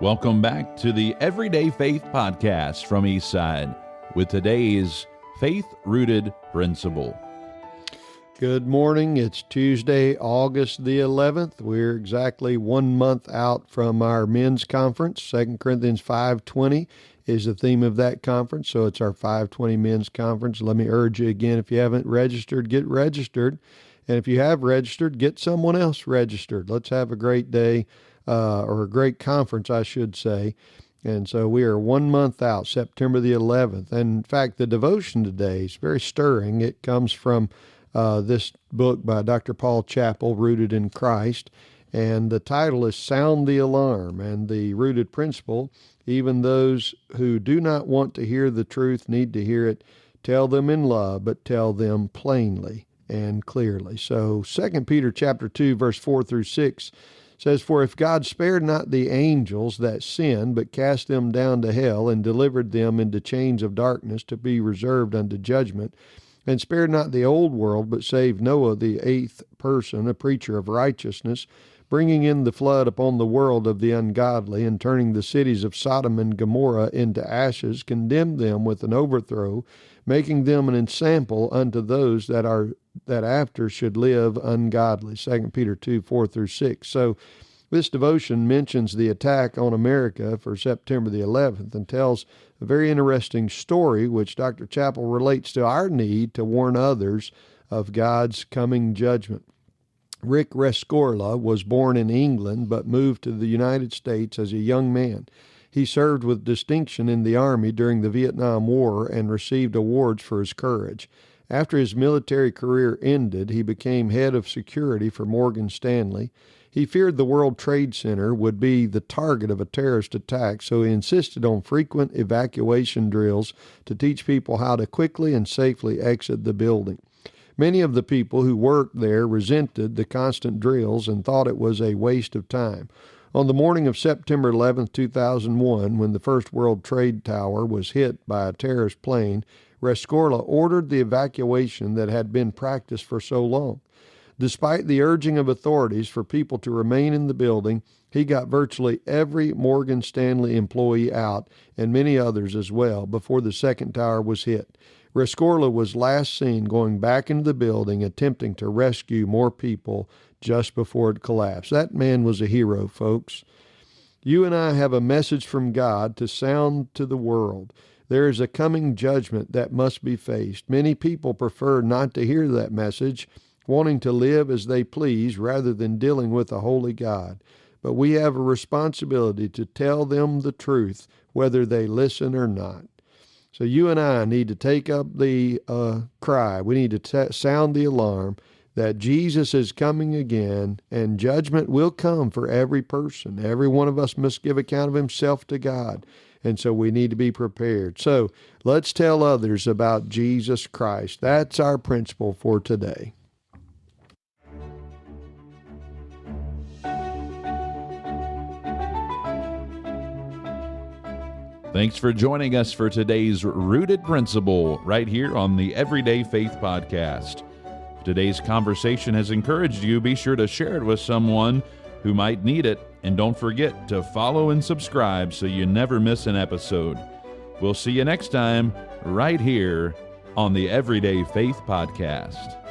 Welcome back to the Everyday Faith Podcast from Eastside with today's faith-rooted principle. Good morning. It's Tuesday, August the 11th. We're exactly 1 month out from our men's conference. 2 Corinthians 5:20 is the theme of that conference, so it's our 5:20 men's conference. Let me urge you again, if you haven't registered, get registered. And if you have registered, get someone else registered. Let's have a great day, or a great conference, I should say. And so we are 1 month out, September the 11th. And in fact, the devotion today is very stirring. It comes from this book by Dr. Paul Chappell, Rooted in Christ. And the title is Sound the Alarm. And the rooted principle, even those who do not want to hear the truth need to hear it. Tell them in love, but tell them plainly and clearly. So 2 Peter chapter 2, verse 4 through 6 says, "For if God spared not the angels that sinned, but cast them down to hell, and delivered them into chains of darkness to be reserved unto judgment, and spared not the old world, but saved Noah the eighth person, a preacher of righteousness, bringing in the flood upon the world of the ungodly, and turning the cities of Sodom and Gomorrah into ashes, condemned them with an overthrow, making them an ensample unto those that after should live ungodly." 2 Peter 2, 4 through 6. So this devotion mentions the attack on America for September the 11th and tells a very interesting story which Dr. Chappell relates to our need to warn others of God's coming judgment. Rick Rescorla was born in England but moved to the United States as a young man. He served with distinction in the Army during the Vietnam War and received awards for his courage. After his military career ended, he became head of security for Morgan Stanley. He feared the World Trade Center would be the target of a terrorist attack, so he insisted on frequent evacuation drills to teach people how to quickly and safely exit the building. Many of the people who worked there resented the constant drills and thought it was a waste of time. On the morning of September 11, 2001, when the First World Trade Tower was hit by a terrorist plane, Rescorla ordered the evacuation that had been practiced for so long. Despite the urging of authorities for people to remain in the building, he got virtually every Morgan Stanley employee out, and many others as well, before the second tower was hit. Rescorla was last seen going back into the building, attempting to rescue more people just before it collapsed. That man was a hero, folks. You and I have a message from God to sound to the world. There is a coming judgment that must be faced. Many people prefer not to hear that message, wanting to live as they please rather than dealing with a holy God. But we have a responsibility to tell them the truth, whether they listen or not. So you and I need to take up the cry. We need to sound the alarm that Jesus is coming again, and judgment will come for every person. Every one of us must give account of himself to God. And so we need to be prepared. So let's tell others about Jesus Christ. That's our principle for today. Thanks for joining us for today's Rooted Principle right here on the Everyday Faith Podcast. If today's conversation has encouraged you, be sure to share it with someone who might need it. And don't forget to follow and subscribe so you never miss an episode. We'll see you next time right here on the Everyday Faith Podcast.